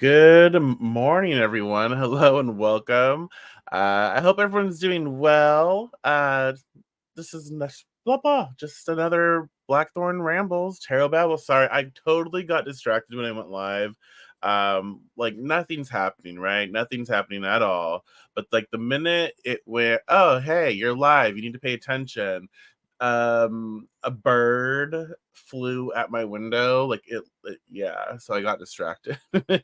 Good morning, everyone. Hello and welcome. I hope everyone's doing well. This is blah blah, just another Blackthorn Rambles, Tarot Babble. Sorry, I totally got distracted when I went live. Like nothing's happening, right? Nothing's happening at all. But like the minute it went, oh hey, you're live, you need to pay attention. A bird flew at my window, like yeah, so I got distracted. But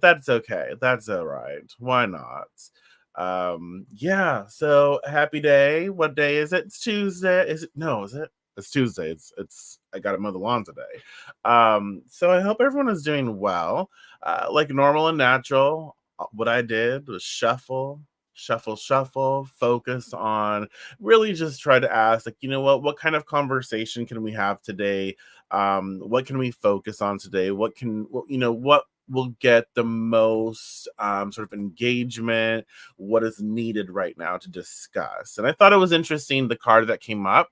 that's okay. That's all right. Why not? Yeah, so happy day. What day is it? It's Tuesday. Is it? No, is it? It's Tuesday. It's I got to mow the lawn today. So I hope everyone is doing well. Like normal and natural. What I did was shuffle, focus on really just try to ask, like, what kind of conversation can we have today? What can we focus on today? What will get the most sort of engagement, what is needed right now to discuss. And I thought it was interesting, the card that came up,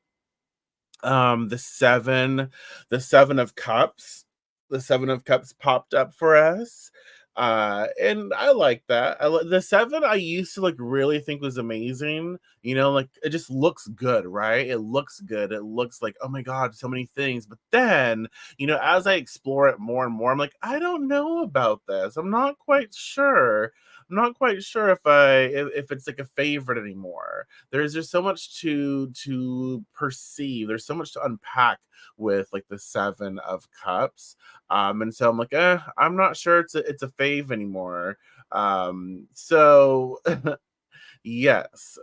the seven of cups. The seven of cups popped up for us, and I like that. The seven, I used to like really think was amazing. Like it just looks good, right? It looks good. It looks like, oh my god, so many things. But then, as I explore it more and more, I'm like, I don't know about this. I'm not quite sure if it's like a favorite anymore. There's just so much to perceive. There's so much to unpack with like the seven of cups. And so I'm like, I'm not sure it's a fave anymore. So yes.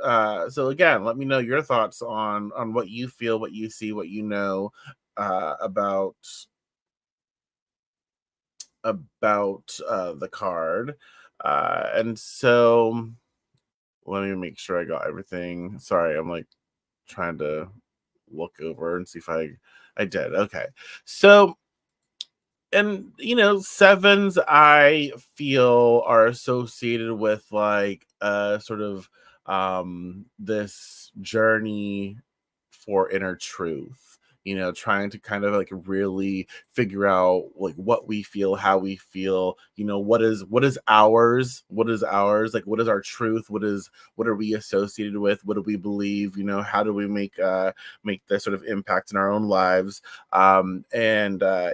So again, let me know your thoughts on what you feel, what you see, what you know about the card. And so let me make sure I got everything. Sorry, I'm like trying to look over and see if I did. Okay. So, and sevens I feel are associated with like sort of this journey for inner truth, trying to kind of like really figure out like what we feel, how we feel, what is ours, like what is our truth, what are we associated with, what do we believe, how do we make that sort of impact in our own lives. And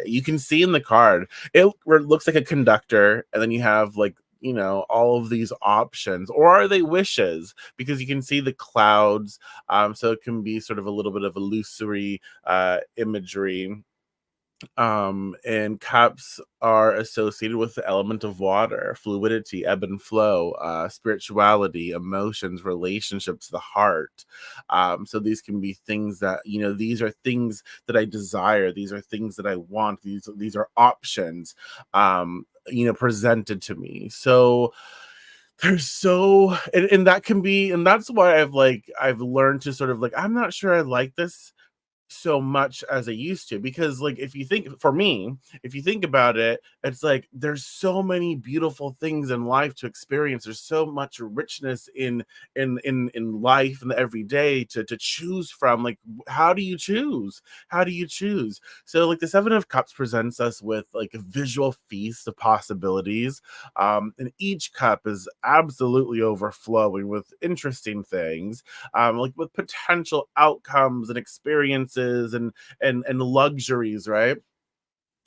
you can see in the card it looks like a conductor, and then you have like all of these options, or are they wishes, because you can see the clouds. So it can be sort of a little bit of illusory imagery. And cups are associated with the element of water, fluidity, ebb and flow, spirituality, emotions, relationships, the heart. So these can be things that, these are things that I desire, these are things that I want, these are options presented to me. So and that can be, and that's why I've learned to sort of like, I'm not sure I like this so much as I used to, because like if you think, for me, if you think about it, it's like there's so many beautiful things in life to experience. There's so much richness in life and the everyday to choose from. Like, how do you choose? How do you choose? So like the seven of cups presents us with like a visual feast of possibilities. And each cup is absolutely overflowing with interesting things, like with potential outcomes and experiences and luxuries, right?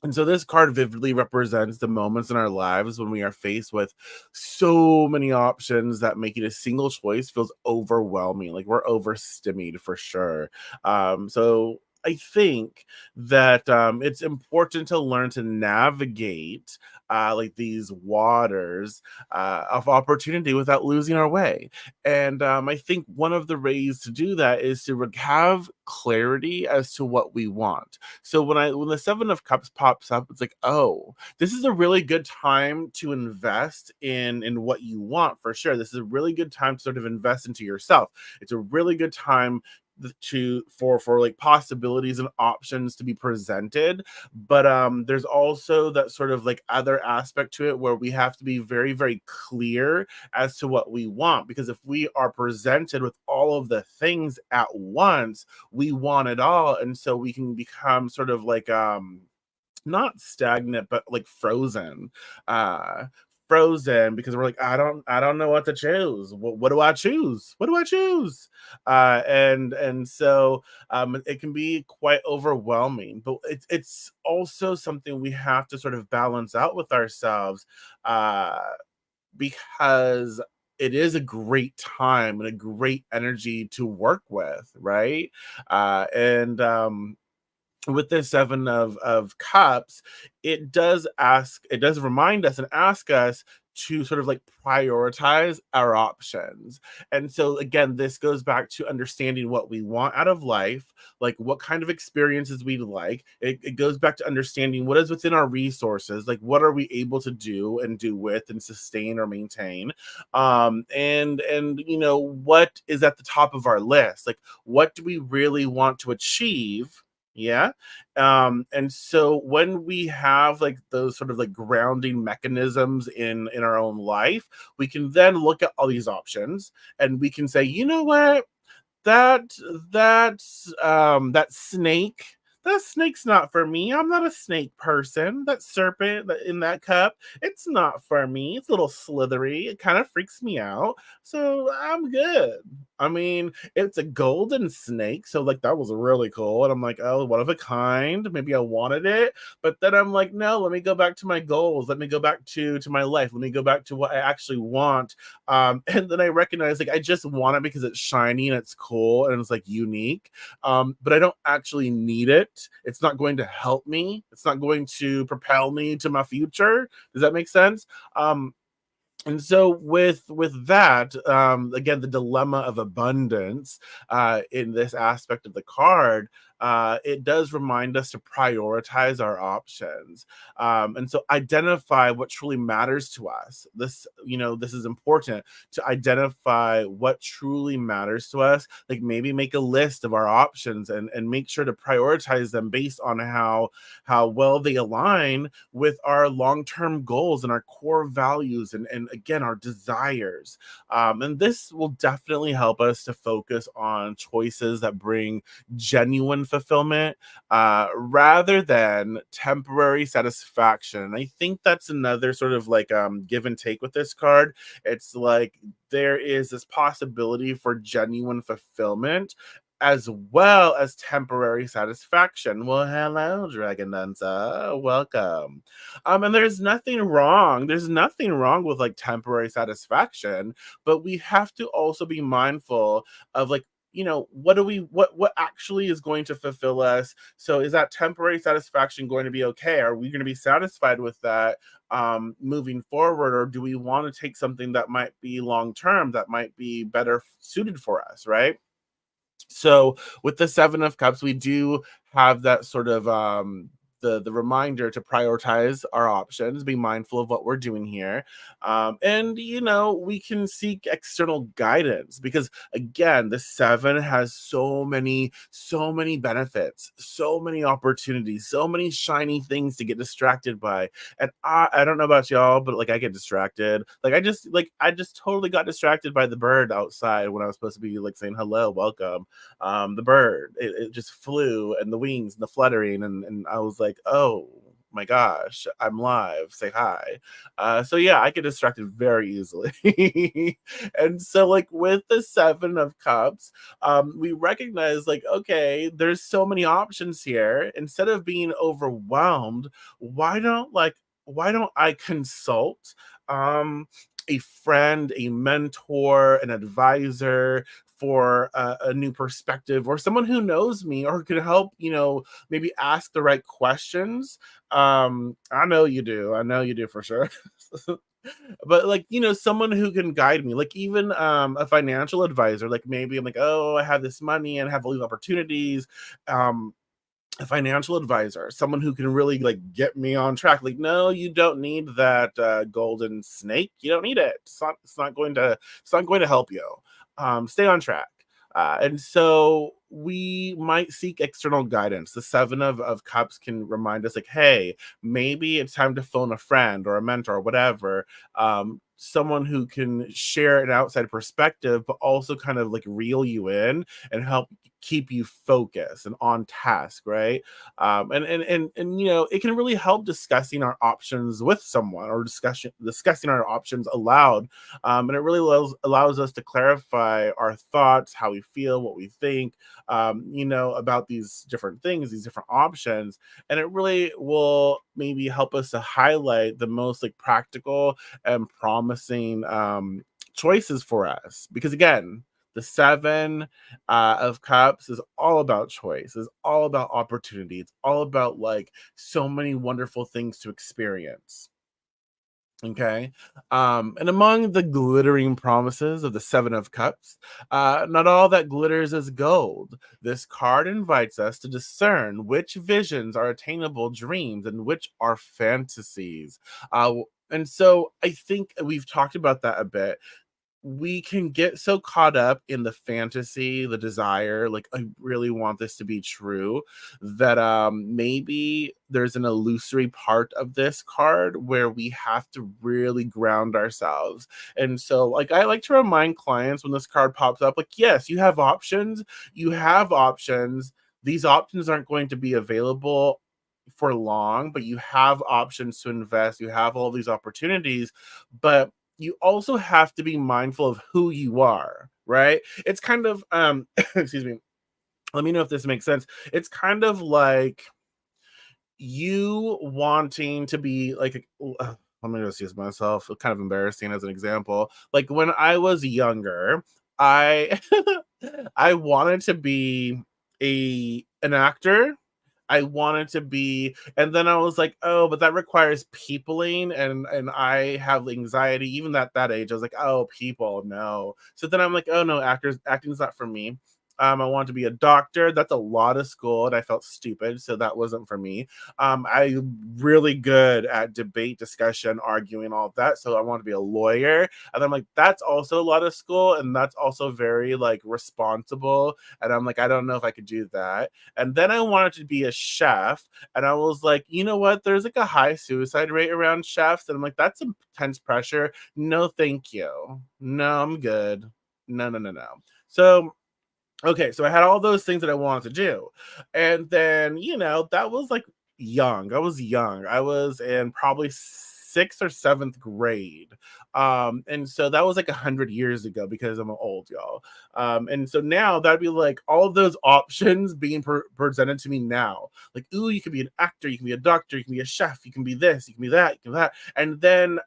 And so this card vividly represents the moments in our lives when we are faced with so many options that making a single choice feels overwhelming. Like we're overstimulated for sure. So I think that it's important to learn to navigate like these waters of opportunity without losing our way. And I think one of the ways to do that is to have clarity as to what we want. So when the seven of cups pops up, it's like, oh, this is a really good time to invest in what you want, for sure. This is a really good time to sort of invest into yourself. It's a really good time for like possibilities and options to be presented. But there's also that sort of like other aspect to it where we have to be very, very clear as to what we want, because if we are presented with all of the things at once, we want it all, and so we can become sort of like not stagnant, but like frozen. Uh Frozen because we're like, I don't know what to choose. What do I choose? What do I choose? And so it can be quite overwhelming, but it's also something we have to sort of balance out with ourselves. Uh because it is a great time and a great energy to work with, right? And With this seven of cups, it does remind us and ask us to sort of like prioritize our options. And so again, this goes back to understanding what we want out of life, like what kind of experiences we like. It goes back to understanding what is within our resources, like what are we able to do and do with and sustain or maintain. And you know, what is at the top of our list, like what do we really want to achieve. Yeah. And so when we have like those sort of like grounding mechanisms in our own life, we can then look at all these options and we can say, you know what, that that snake, that snake's not for me. I'm not a snake person. That serpent in that cup, it's not for me. It's a little slithery. It kind of freaks me out. So I'm good. I mean, it's a golden snake, so like that was really cool. And I'm like, oh, one of a kind. Maybe I wanted it, but then I'm like, no. Let me go back to my goals. Let me go back to my life. Let me go back to what I actually want. And then I recognize like I just want it because it's shiny and it's cool and it's like unique. But I don't actually need it. It's not going to help me. It's not going to propel me to my future. Does that make sense? And so with that, again, the dilemma of abundance in this aspect of the card, it does remind us to prioritize our options. And so identify what truly matters to us. This, you know, this is important to identify what truly matters to us. Like maybe make a list of our options and make sure to prioritize them based on how well they align with our long-term goals and our core values and again our desires. And this will definitely help us to focus on choices that bring genuine fulfillment rather than temporary satisfaction. And I think that's another sort of like give and take with this card. It's like there is this possibility for genuine fulfillment as well as temporary satisfaction. Well, hello, Dragon Danza. Welcome. And there's nothing wrong. There's nothing wrong with like temporary satisfaction, but we have to also be mindful of like, you know, what do we what actually is going to fulfill us. So is that temporary satisfaction going to be okay? Are we going to be satisfied with that moving forward, or do we want to take something that might be long term, that might be better suited for us, right? So with the seven of cups, we do have that sort of the reminder to prioritize our options, be mindful of what we're doing here. And you know, we can seek external guidance because again, the seven has so many benefits, so many opportunities, so many shiny things to get distracted by. And I don't know about y'all, but like I get distracted. I just totally got distracted by the bird outside when I was supposed to be like saying hello, welcome. The bird, it just flew, and the wings and the fluttering, and I was like, oh my gosh, I'm live, say hi. So yeah, I get distracted very easily. And so like with the seven of cups, we recognize like, okay, there's so many options here. Instead of being overwhelmed, why don't like why don't I consult a friend, a mentor, an advisor for a new perspective, or someone who knows me or could help, you know, maybe ask the right questions. I know you do. I know you do for sure. But like, you know, someone who can guide me, like even a financial advisor. Like maybe I'm like, oh, I have this money and I have all these opportunities. Um, a financial advisor, someone who can really like get me on track. Like, no, you don't need that golden snake. You don't need it. It's not going to help you. Stay on track. And so we might seek external guidance. The seven of cups can remind us, like, hey, maybe it's time to phone a friend or a mentor or whatever. Someone who can share an outside perspective, but also kind of like reel you in and help keep you focused and on task, right? And it can really help discussing our options with someone, or discussing our options aloud. And it really allows us to clarify our thoughts, how we feel, what we think, about these different things, these different options. And it really will maybe help us to highlight the most like practical and promising choices for us. Because again, the seven of cups is all about choice, is all about opportunity, it's all about like so many wonderful things to experience. Okay. And among the glittering promises of the Seven of Cups, not all that glitters is gold. This card invites us to discern which visions are attainable dreams and which are fantasies. And so I think we've talked about that a bit. We can get so caught up in the fantasy, the desire, like I really want this to be true, that maybe there's an illusory part of this card where we have to really ground ourselves. And so like I like to remind clients when this card pops up, like, yes, you have options, you have options. These options aren't going to be available for long, but you have options to invest, you have all these opportunities, but you also have to be mindful of who you are, right? It's kind of excuse me. Let me know if this makes sense. It's kind of like you wanting to be like let me just use myself, kind of embarrassing as an example. Like when I was younger, I I wanted to be a an actor. I wanted to be, and then I was like, "Oh, but that requires peopling," and I have anxiety. Even at that age, I was like, "Oh, people, no." So then I'm like, "Oh no, acting's not for me." I want to be a doctor. That's a lot of school, and I felt stupid, so that wasn't for me. I'm really good at debate, discussion, arguing, all of that. So I want to be a lawyer, and I'm like, that's also a lot of school, and that's also very like responsible. And I'm like, I don't know if I could do that. And then I wanted to be a chef. And I was like, you know what? There's like a high suicide rate around chefs. And I'm like, that's intense pressure. No, thank you. No, I'm good. No, no, no, no. So okay, so I had all those things that I wanted to do. And then, that was like young. I was young. I was in probably sixth or seventh grade. And so that was like 100 years ago because I'm old, y'all. And so now that'd be like all of those options being presented to me now. Like, ooh, you can be an actor, you can be a doctor, you can be a chef, you can be this, you can be that, you can be that. And then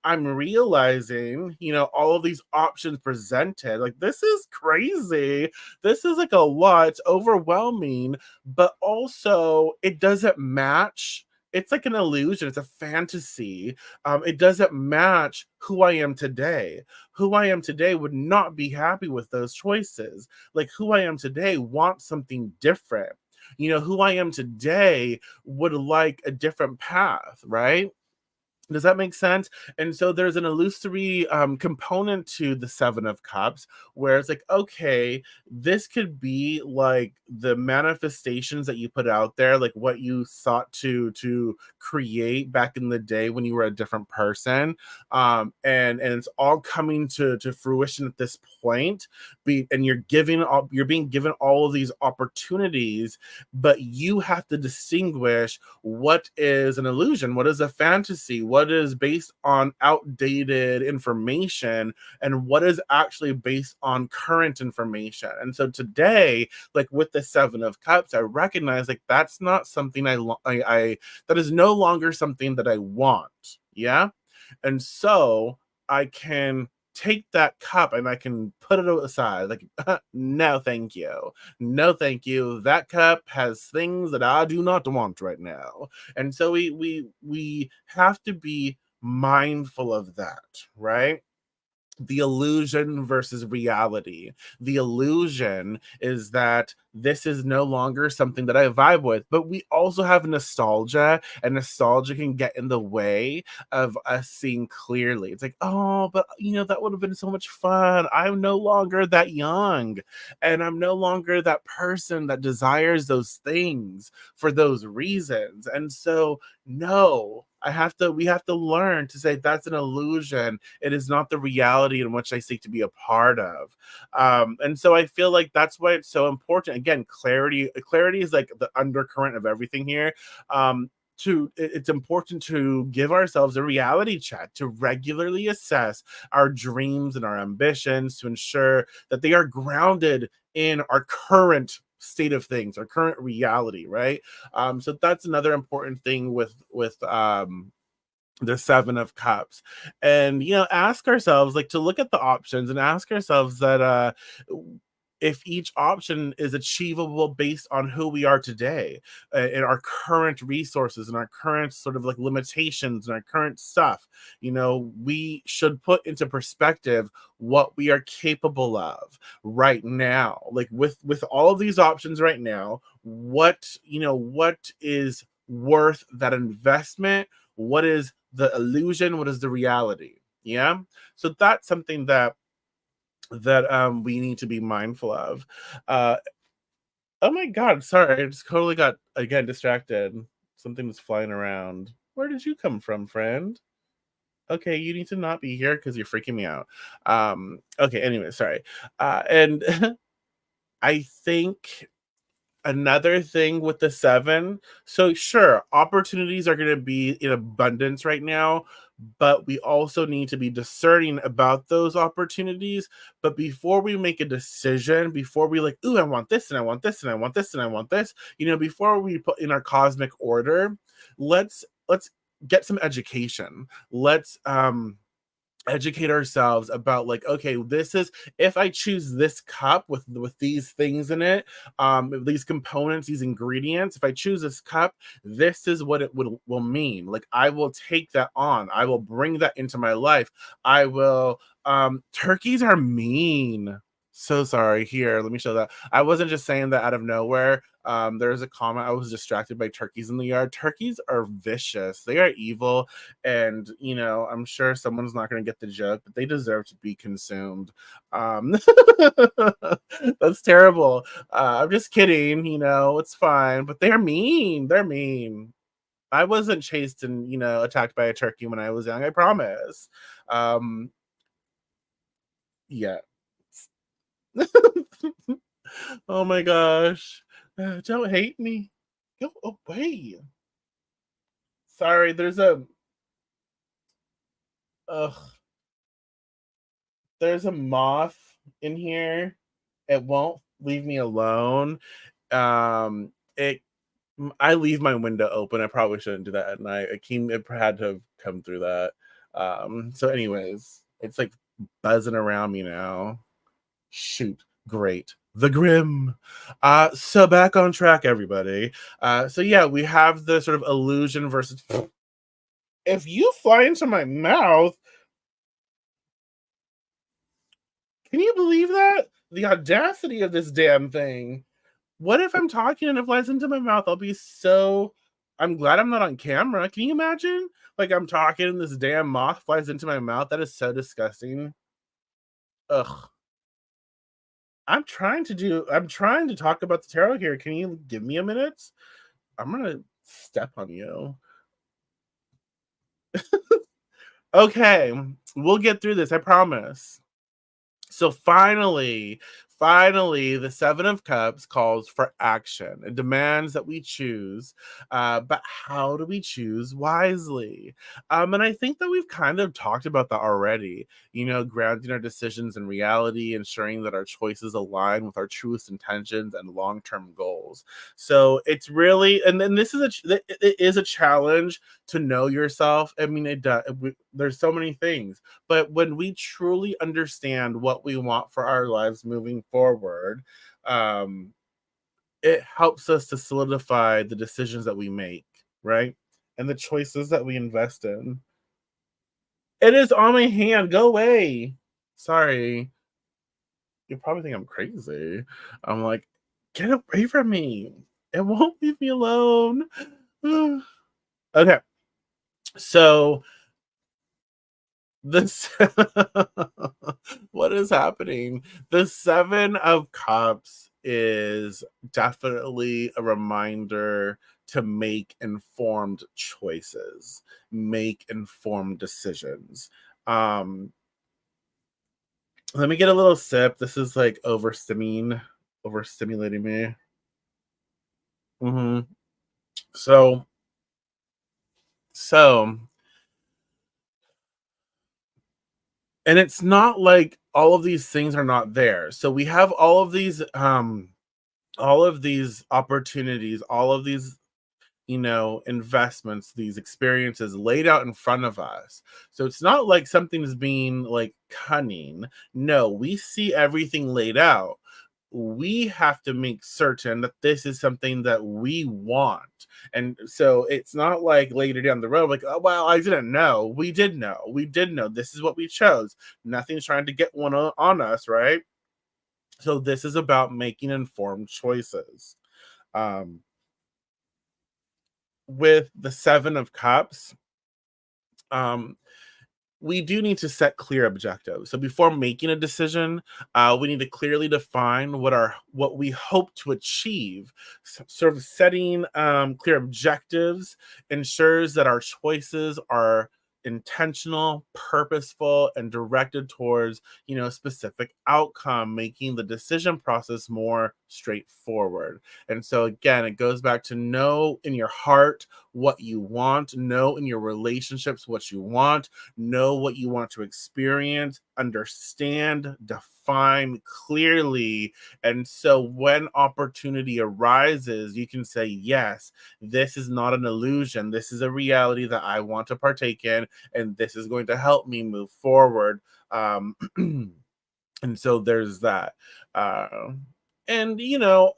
I'm realizing, all of these options presented, like this is crazy. This is like a lot. It's overwhelming, but also it doesn't match. It's like an illusion. It's a fantasy. It doesn't match who I am today. Who I am today would not be happy with those choices. Like who I am today wants something different. Who I am today would like a different path, right? Does that make sense? And so there's an illusory component to the Seven of Cups where it's like, okay, this could be like the manifestations that you put out there, like what you sought to create back in the day when you were a different person, and it's all coming to fruition at this point. And you're being given all of these opportunities, but you have to distinguish what is an illusion, what is a fantasy, what is based on outdated information, and what is actually based on current information. And so today, like with the Seven of Cups, I recognize like that's not something I that is no longer something that I want. Yeah. And so I can take that cup and I can put it aside. Like, no, thank you. No, thank you. That cup has things that I do not want right now. And so we have to be mindful of that, right? The illusion versus reality. The illusion is that this is no longer something that I vibe with, but we also have nostalgia, and nostalgia can get in the way of us seeing clearly. It's like, oh, but that would have been so much fun. I'm no longer that young, and I'm no longer that person that desires those things for those reasons. And so, no, we have to learn to say that's an illusion. It is not the reality in which I seek to be a part of. And so I feel like that's why it's so important. Again, clarity is like the undercurrent of everything here. It's important to give ourselves a reality check, to regularly assess our dreams and our ambitions, to ensure that they are grounded in our current state of things, our current reality, right? So that's another important thing with the Seven of Cups. And ask ourselves, like, to look at the options and ask ourselves that if each option is achievable based on who we are today, and our current resources and our current sort of like limitations and our current stuff. We should put into perspective what we are capable of right now, like with all of these options right now. What is worth that investment? What is the illusion? What is the reality? Yeah. So that's something that we need to be mindful of. uh oh my god, sorry, I just totally got again distracted. Something was flying around. Where did you come from, friend? Okay, you need to not be here because you're freaking me out. Okay, anyway, sorry. And I think another thing with the seven, so sure, opportunities are going to be in abundance right now, but we also need to be discerning about those opportunities. But before we make a decision, before we like, ooh, I want this and I want this and I want this and I want this, before we put in our cosmic order, let's get some education. Let's educate ourselves about, like, okay, this is, if I choose this cup with these things in it, these components, these ingredients, if I choose this cup, this is what it will mean. Like, I will take that on, I will bring that into my life. I will Turkeys are mean. So sorry. Here, let me show that. I wasn't just saying that out of nowhere. There's a comment. I was distracted by turkeys in the yard. Turkeys are vicious, they are evil. And I'm sure someone's not going to get the joke, but they deserve to be consumed. um that's terrible. I'm just kidding, it's fine, but they're mean. I wasn't chased and attacked by a turkey when I was young, I promise. um yeah. Oh my gosh. Don't hate me, go away. Sorry, ugh, there's a moth in here. It won't leave me alone. It I leave my window open. I probably shouldn't do that at night. It had to have come through that. So anyways, it's like buzzing around me now. Shoot, great. The Grim. So back on track, everybody. So yeah, we have the sort of illusion versus. If you fly into my mouth, can you believe that? The audacity of this damn thing. What if I'm talking and it flies into my mouth? I'm glad I'm not on camera. Can you imagine? Like, I'm talking and this damn moth flies into my mouth. That is so disgusting. Ugh. I'm trying to talk about the tarot here. Can you give me a minute? I'm gonna step on you. Okay, we'll get through this, I promise. So finally, the Seven of Cups calls for action. It demands that we choose. But how do we choose wisely? And I think that we've kind of talked about that already. Grounding our decisions in reality, ensuring that our choices align with our truest intentions and long-term goals. So it's really, and then it is a challenge to know yourself. I mean, there's so many things, but when we truly understand what we want for our lives moving forward, um, it helps us to solidify the decisions that we make, right? And the choices that we invest in. It is on my hand. Go away. Sorry. You probably think I'm crazy. I'm like, get away from me. It won't leave me alone. Okay. So this what is happening? The Seven of Cups is definitely a reminder to make informed choices, make informed decisions. Um, Let me get a little sip. This is like overstimulating me. hmm So, so, and it's not like all of these things are not there. So we have all of these opportunities, all of these, investments, these experiences laid out in front of us. So it's not like something's being like cunning. No, we see everything laid out. We have to make certain that this is something that we want. And so it's not like later down the road, like, oh, well, I didn't know. We did know. We did know. This is what we chose. Nothing's trying to get one on us, right? So this is about making informed choices. Um, with the Seven of Cups, um, we do need to set clear objectives. So before making a decision, we need to clearly define what we hope to achieve. Sort of setting clear objectives ensures that our choices are intentional, purposeful, and directed towards a specific outcome, making the decision process more straightforward. And so again, it goes back to know in your heart what you want, know in your relationships what you want, know what you want to experience, understand, define clearly. And so when opportunity arises, you can say, yes, this is not an illusion. This is a reality that I want to partake in, and this is going to help me move forward. And so there's that. Uh, and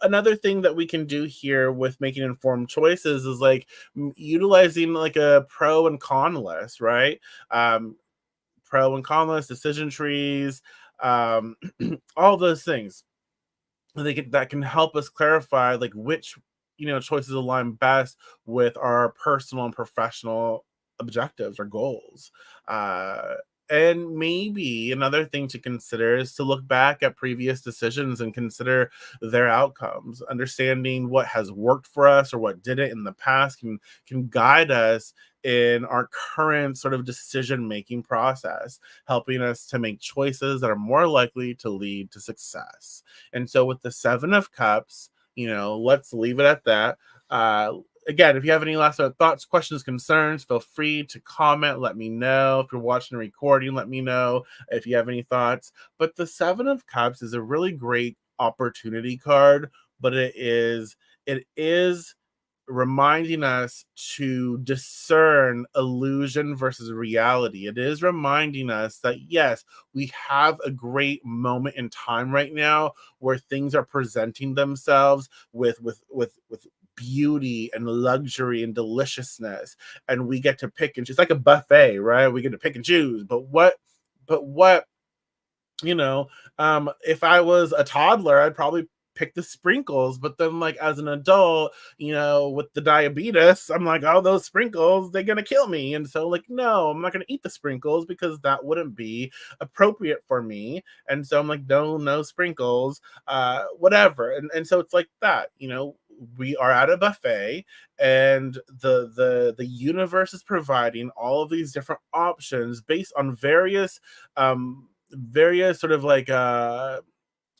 another thing that we can do here with making informed choices is like utilizing like a pro and con list, right? Um, Pro and con list, decision trees, um, all those things. That can help us clarify like which choices align best with our personal and professional objectives or goals. Uh, and maybe another thing to consider is to look back at previous decisions and consider their outcomes. Understanding what has worked for us or what didn't in the past can guide us in our current sort of decision making process, helping us to make choices that are more likely to lead to success. And so with the Seven of Cups, let's leave it at that. Again, if you have any last thoughts, questions, concerns, feel free to comment. Let me know. If you're watching a recording, let me know if you have any thoughts. But the Seven of Cups is a really great opportunity card, but it is reminding us to discern illusion versus reality. It is reminding us that yes, we have a great moment in time right now where things are presenting themselves with beauty and luxury and deliciousness, and we get to pick and choose. It's like a buffet, right? We get to pick and choose. But what you know if I was a toddler, I'd probably pick the sprinkles, but then like as an adult, with the diabetes, I'm like, oh, those sprinkles, they're gonna kill me. And so like, no, I'm not gonna eat the sprinkles because that wouldn't be appropriate for me. And so I'm like, no sprinkles, whatever. And so it's like that, we are at a buffet, and the universe is providing all of these different options based on various sort of like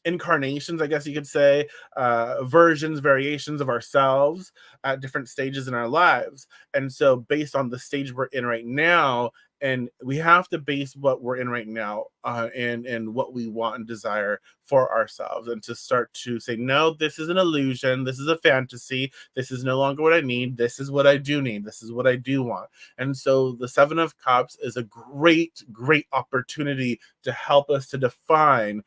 incarnations, I guess you could say, versions, variations of ourselves at different stages in our lives. And so, based on the stage we're in right now, and we have to base what we're in right now and what we want and desire for ourselves, and to start to say, no, this is an illusion, this is a fantasy, this is no longer what I need, this is what I do need, this is what I do want. And so, the Seven of Cups is a great opportunity to help us to define,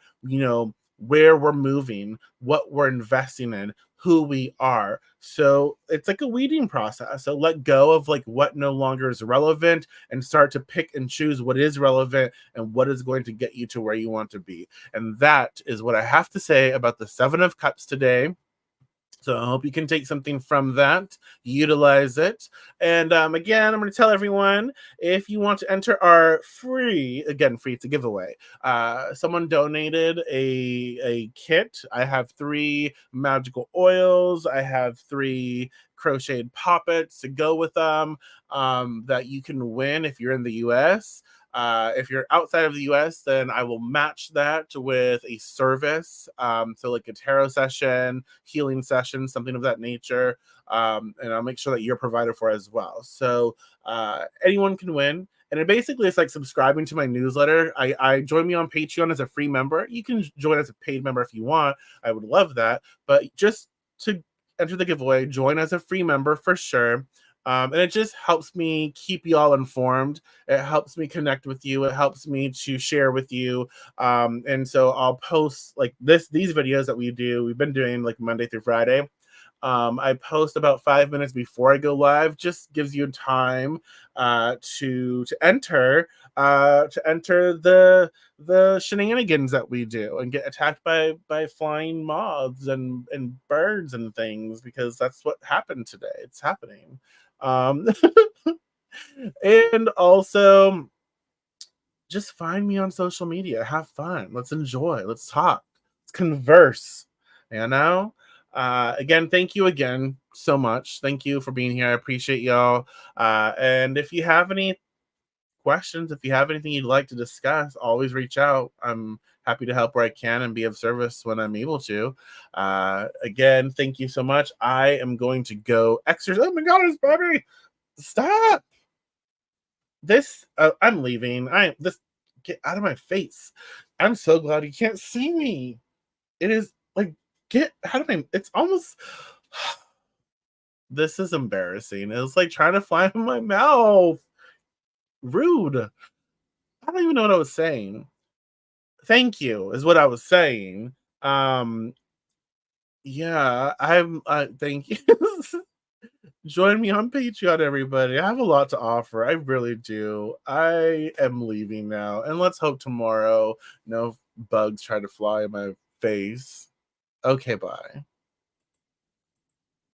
where we're moving, what we're investing in, who we are. So it's like a weeding process. So let go of like what no longer is relevant and start to pick and choose what is relevant and what is going to get you to where you want to be. And that is what I have to say about the Seven of Cups today. So I hope you can take something from that, utilize it. And again, I'm going to tell everyone, if you want to enter our free, again, free, it's a giveaway. Someone donated a kit. I have 3 magical oils. I have 3 crocheted poppets to go with them, that you can win if you're in the US. If you're outside of the US, then I will match that with a service. So, like a tarot session, healing session, something of that nature. And I'll make sure that you're provided for as well. So, anyone can win. And it basically is like subscribing to my newsletter. I join me on Patreon as a free member. You can join as a paid member if you want. I would love that. But just to enter the giveaway, join as a free member for sure. And it just helps me keep you all informed. It helps me connect with you. It helps me to share with you. And so I'll post like these videos that we've been doing like Monday through Friday. I post about 5 minutes before I go live. Just gives you time to enter the shenanigans that we do and get attacked by flying moths and birds and things, because that's what happened today. It's happening. Um, and also, just find me on social media. Have fun. Let's enjoy. Let's talk. Let's converse. You know? Again, thank you again so much. Thank you for being here. I appreciate y'all. And if you have any questions, if you have anything you'd like to discuss, always reach out. I'm happy to help where I can and be of service when I'm able to. Again, thank you so much. I am going to go exercise. Oh my God, it's Bobby. Stop. I'm leaving. Get out of my face. I'm so glad you can't see me. It is like, get out of my, it's almost, this is embarrassing. It was like trying to fly in my mouth. Rude. I don't even know what I was saying. Thank you is what I was saying. Yeah, thank you. Join me on Patreon, everybody. I have a lot to offer. I really do. I am leaving now, and let's hope tomorrow no bugs try to fly in my face. Okay, bye.